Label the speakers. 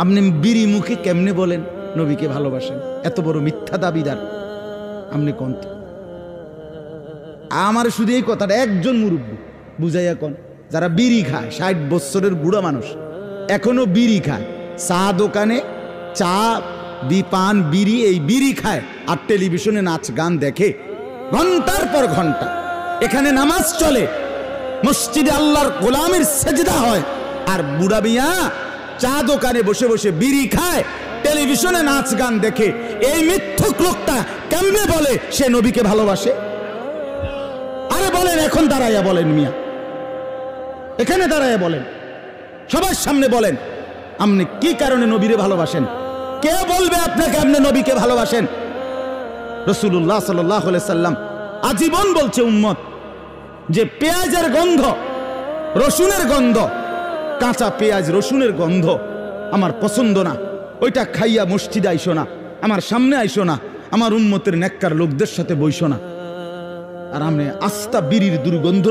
Speaker 1: আপনি বিড়ি মুখে কেমনে বলেন নবীকে ভালোবাসেন? এত বড় মিথ্যা দাবিদার আপনি কোন? আমার শুধু এই কথাটা একজন মুরব্বী বুঝাইয়া কোন, যারা বিড়ি খায়, 60 বছরের বুড়া মানুষ এখনো বিড়ি খায়, চা দোকানে চা পান বিড়ি, এই বিড়ি খায় আর টেলিভিশনে নাচ গান দেখে ঘন্টার পর ঘন্টা। এখানে নামাজ চলে, মসজিদে আল্লাহর গোলামের সেজদা হয়, আর বুড়া মিয়া চা দোকানে বসে বসে বিড়ি খায়, টেলিভিশনে নাচ গান দেখে। এই মিথ্যুক লোকটা কেমনে বলে সে নবীকে ভালোবাসে? আরে বলেন, এখন দাঁড়াইয়া বলেন মিয়া, এখানে দাঁড়াইয়া বলেন, সবার সামনে বলেন আপনি কি কারণে নবীরে ভালোবাসেন? কে বলবে আপনাকে আপনি নবীকে ভালোবাসেন? রাসূলুল্লাহ সাল্লাল্লাহু আলাইহি সাল্লাম আজীবন বলছে উম্মত যে পেঁয়াজের গন্ধ, রসুনের গন্ধ, কাঁচা পেঁয়াজ রসুনের গন্ধ আমার পছন্দ না, ওইটা খাইয়া মসজিদে আইসো না, আমার সামনে আইসো না, আমার উম্মতের নেককার লোকদের সাথে বইসো না। আর আপনি আস্তা বিড়ির দুর্গন্ধ